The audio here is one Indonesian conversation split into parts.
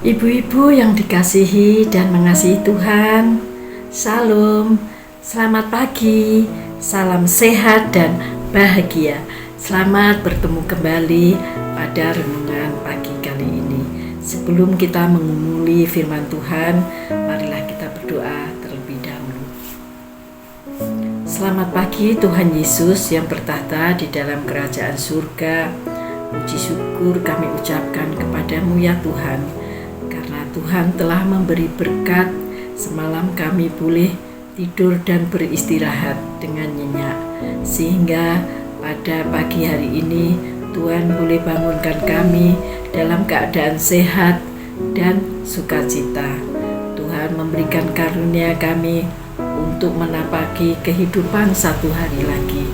Ibu-ibu yang dikasihi dan mengasihi Tuhan, Shalom, selamat pagi, salam sehat dan bahagia. Selamat bertemu kembali pada renungan pagi kali ini. Sebelum kita mengumuli firman Tuhan, marilah kita berdoa terlebih dahulu. Selamat pagi Tuhan Yesus yang bertahta di dalam kerajaan surga. Puji syukur kami ucapkan kepadamu ya Tuhan, karena Tuhan telah memberi berkat. Semalam kami boleh tidur dan beristirahat dengan nyenyak, sehingga pada pagi hari ini Tuhan boleh bangunkan kami dalam keadaan sehat dan sukacita. Tuhan memberikan karunia kami untuk menapaki kehidupan satu hari lagi.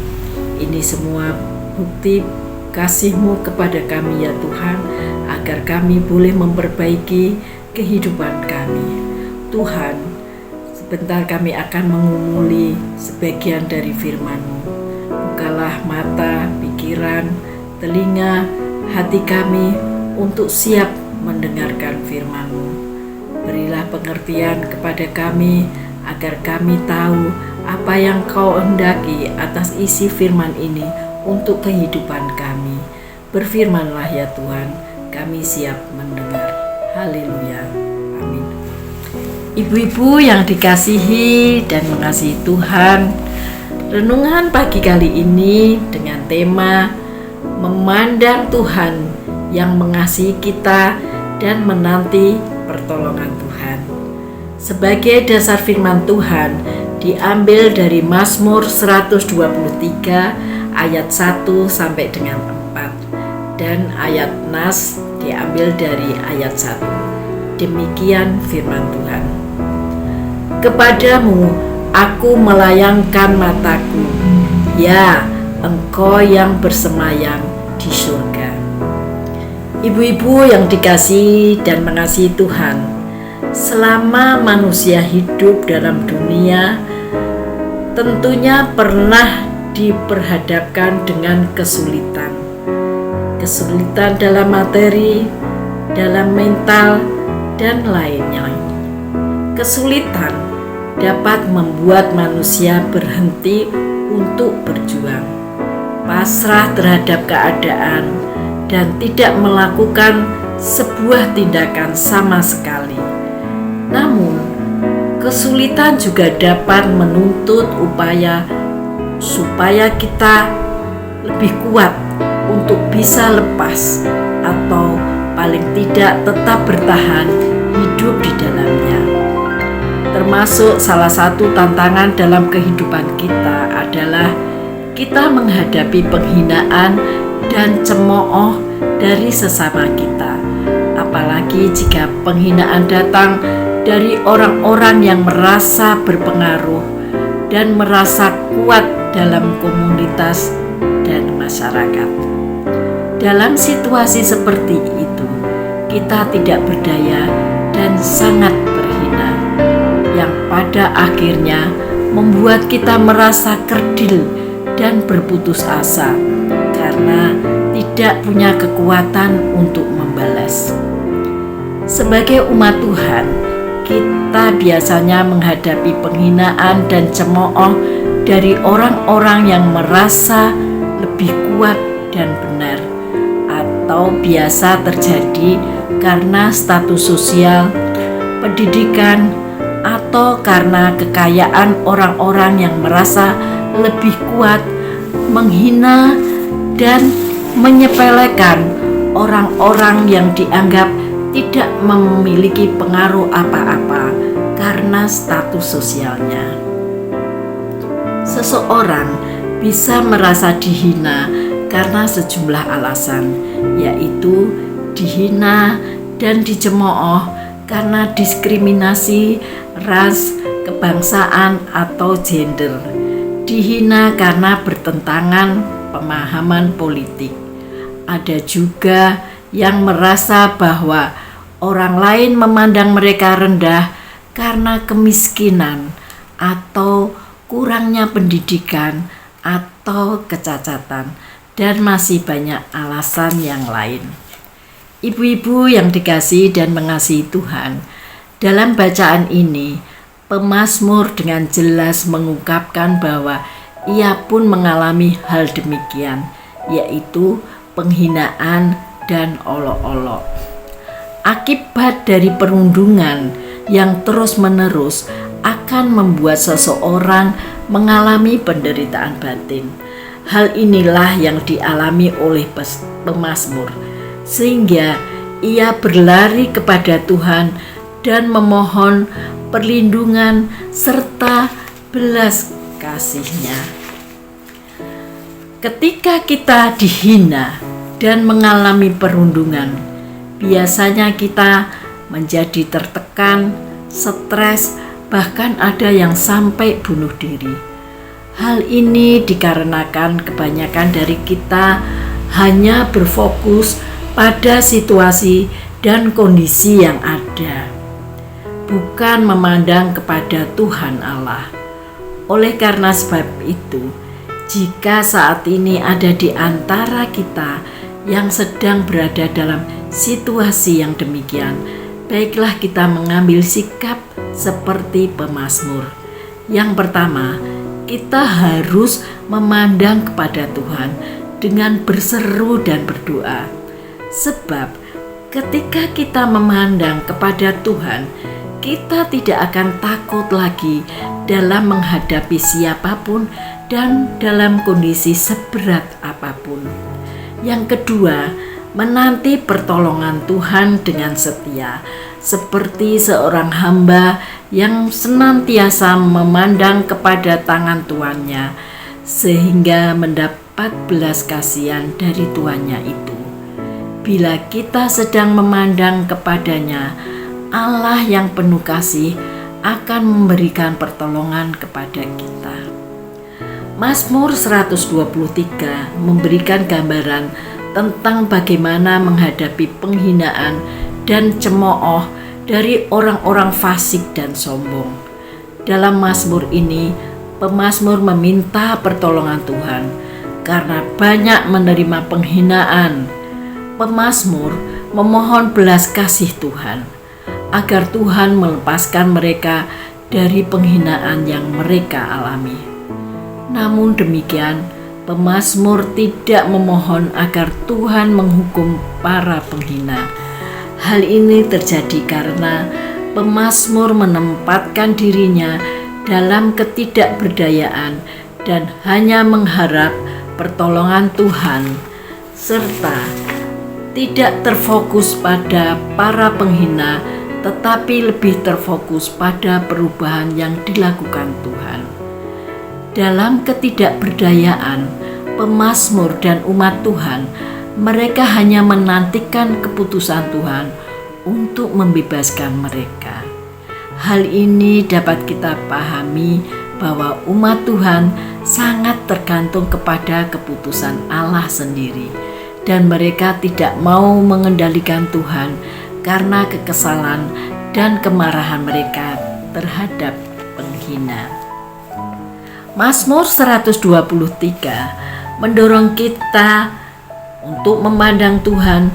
Ini semua bukti kasih-Mu kepada kami ya Tuhan, agar kami boleh memperbaiki kehidupan kami. Tuhan, sebentar kami akan mengumuli sebagian dari firman-Mu. Bukalah mata, pikiran, telinga, hati kami untuk siap mendengarkan firman-Mu. Berilah pengertian kepada kami, agar kami tahu apa yang Kau hendaki atas isi firman ini untuk kehidupan kami. Berfirmanlah ya Tuhan, kami siap mendengar. Haleluya, amin. Ibu-ibu yang dikasihi dan mengasihi Tuhan, renungan pagi kali ini dengan tema memandang Tuhan yang mengasihi kita dan menanti pertolongan Tuhan. Sebagai dasar firman Tuhan diambil dari Mazmur 123 ayat 1 sampai dengan 4, dan ayat nas diambil dari ayat 1. Demikian firman Tuhan. Kepadamu aku melayangkan mataku, ya Engkau yang bersemayam di surga. Ibu-ibu yang dikasihi dan mengasihi Tuhan, selama manusia hidup dalam dunia, tentunya pernah diperhadapkan dengan kesulitan dalam materi, dalam mental, dan lainnya. Kesulitan dapat membuat manusia berhenti untuk berjuang, pasrah terhadap keadaan, dan tidak melakukan sebuah tindakan sama sekali. Namun, kesulitan juga dapat menuntut upaya supaya kita lebih kuat untuk bisa lepas, atau paling tidak tetap bertahan hidup di dalamnya. Termasuk salah satu tantangan dalam kehidupan kita adalah kita menghadapi penghinaan dan cemooh dari sesama kita, apalagi jika penghinaan datang dari orang-orang yang merasa berpengaruh dan merasa kuat dalam komunitas dan masyarakat. Dalam situasi seperti itu, kita tidak berdaya dan sangat terhina, yang pada akhirnya membuat kita merasa kerdil dan berputus asa karena tidak punya kekuatan untuk membalas. Sebagai umat Tuhan, kita biasanya menghadapi penghinaan dan cemooh dari orang-orang yang merasa lebih kuat dan benar, atau biasa terjadi karena status sosial, pendidikan, atau karena kekayaan orang-orang yang merasa lebih kuat, menghina dan menyepelekan orang-orang yang dianggap tidak memiliki pengaruh apa-apa karena status sosialnya. Seseorang bisa merasa dihina karena sejumlah alasan, yaitu dihina dan dicemooh karena diskriminasi, ras, kebangsaan, atau gender. Dihina karena bertentangan pemahaman politik. Ada juga yang merasa bahwa orang lain memandang mereka rendah karena kemiskinan atau kurangnya pendidikan atau kecacatan, dan masih banyak alasan yang lain. Ibu-ibu yang dikasihi dan mengasihi Tuhan, dalam bacaan ini, pemazmur dengan jelas mengungkapkan bahwa ia pun mengalami hal demikian, yaitu penghinaan dan olok-olok. Akibat dari perundungan yang terus-menerus akan membuat seseorang mengalami penderitaan batin. Hal inilah yang dialami oleh pemazmur, sehingga ia berlari kepada Tuhan dan memohon perlindungan serta belas kasih-Nya. Ketika kita dihina dan mengalami perundungan, biasanya kita menjadi tertekan, stres, bahkan ada yang sampai bunuh diri. Hal ini dikarenakan kebanyakan dari kita hanya berfokus pada situasi dan kondisi yang ada, bukan memandang kepada Tuhan Allah. Oleh karena sebab itu, jika saat ini ada di antara kita yang sedang berada dalam situasi yang demikian, baiklah kita mengambil sikap seperti pemazmur. Yang pertama, kita harus memandang kepada Tuhan dengan berseru dan berdoa. Sebab ketika kita memandang kepada Tuhan, kita tidak akan takut lagi dalam menghadapi siapapun dan dalam kondisi seberat apapun. Yang kedua, menanti pertolongan Tuhan dengan setia, seperti seorang hamba yang senantiasa memandang kepada tangan tuannya, sehingga mendapat belas kasihan dari tuannya itu. Bila kita sedang memandang kepadanya, Allah yang penuh kasih akan memberikan pertolongan kepada kita. Mazmur 123 memberikan gambaran tentang bagaimana menghadapi penghinaan dan cemooh dari orang-orang fasik dan sombong. Dalam mazmur ini, pemazmur meminta pertolongan Tuhan karena banyak menerima penghinaan. Pemazmur memohon belas kasih Tuhan agar Tuhan melepaskan mereka dari penghinaan yang mereka alami. Namun demikian, pemazmur tidak memohon agar Tuhan menghukum para penghina. Hal ini terjadi karena pemazmur menempatkan dirinya dalam ketidakberdayaan dan hanya mengharap pertolongan Tuhan, serta tidak terfokus pada para penghina, tetapi lebih terfokus pada perubahan yang dilakukan Tuhan. Dalam ketidakberdayaan, pemazmur dan umat Tuhan, mereka hanya menantikan keputusan Tuhan untuk membebaskan mereka. Hal ini dapat kita pahami bahwa umat Tuhan sangat tergantung kepada keputusan Allah sendiri, dan mereka tidak mau mengendalikan Tuhan karena kekesalan dan kemarahan mereka terhadap penghina. Mazmur 123 mendorong kita untuk memandang Tuhan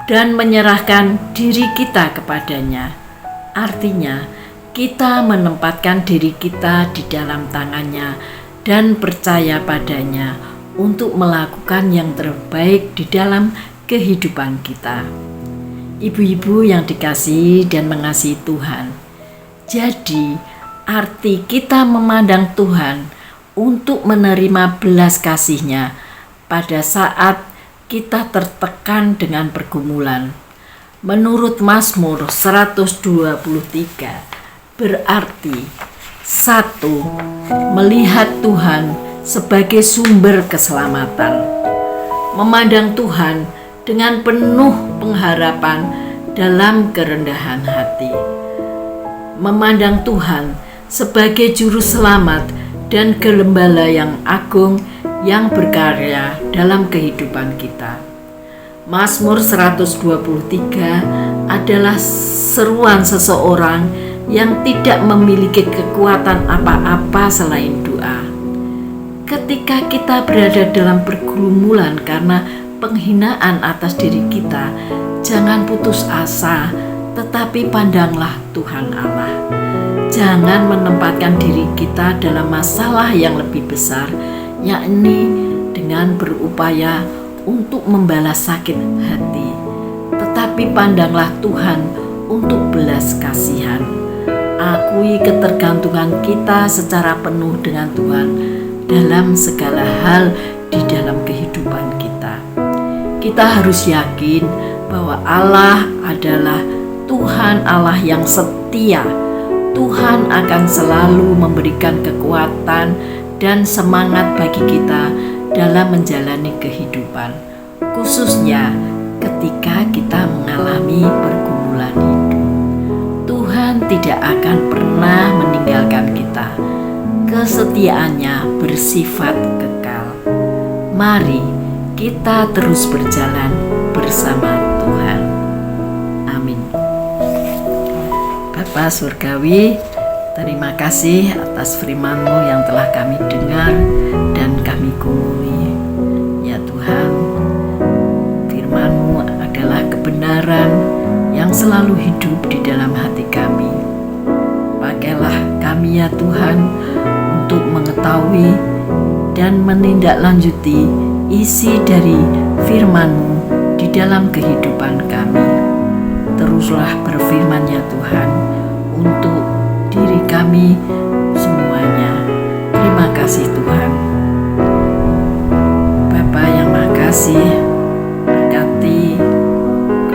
dan menyerahkan diri kita kepadanya. Artinya, kita menempatkan diri kita di dalam tangannya dan percaya padanya untuk melakukan yang terbaik di dalam kehidupan kita. Ibu-ibu yang dikasihi dan mengasihi Tuhan, jadi arti kita memandang Tuhan untuk menerima belas kasih-Nya pada saat kita tertekan dengan pergumulan. Menurut Mazmur 123 berarti 1. Melihat Tuhan sebagai sumber keselamatan. Memandang Tuhan dengan penuh pengharapan dalam kerendahan hati. Memandang Tuhan sebagai juru selamat dan gembala yang agung yang berkarya dalam kehidupan kita. Mazmur 123 adalah seruan seseorang yang tidak memiliki kekuatan apa-apa selain doa. Ketika kita berada dalam pergumulan karena penghinaan atas diri kita, Jangan putus asa, tetapi pandanglah Tuhan Allah. Jangan menempatkan diri kita dalam masalah yang lebih besar, yakni dengan berupaya untuk membalas sakit hati. Tetapi pandanglah Tuhan untuk belas kasihan. Akui ketergantungan kita secara penuh dengan Tuhan dalam segala hal di dalam kehidupan kita. Kita harus yakin bahwa Allah adalah Tuhan Allah yang setia. Tuhan akan selalu memberikan kekuatan dan semangat bagi kita dalam menjalani kehidupan, khususnya ketika kita mengalami pergumulan hidup. Tuhan tidak akan pernah meninggalkan kita. Kesetiaannya bersifat kekal. Mari kita terus berjalan bersama Tuhan. Amin. Bapa Surgawi, terima kasih atas firman-Mu yang telah kami dengar dan kami gumuli. Ya Tuhan, firman-Mu adalah kebenaran yang selalu hidup di dalam hati kami. Pakailah kami ya Tuhan untuk mengetahui dan menindaklanjuti isi dari firman-Mu di dalam kehidupan kami. Teruslah berfirman ya Tuhan untuk diri kami semuanya. Terima kasih Tuhan. Bapa yang Maha Kasih, berkati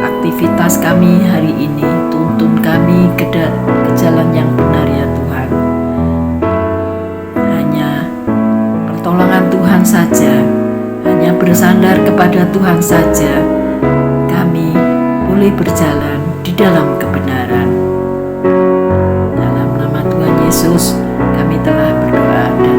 aktivitas kami hari ini, tuntun kami ke jalan yang benar ya Tuhan. Hanya pertolongan Tuhan saja, hanya bersandar kepada Tuhan saja, kami boleh berjalan di dalam kebenaran. Dalam nama Tuhan Yesus, kami telah berdoa dan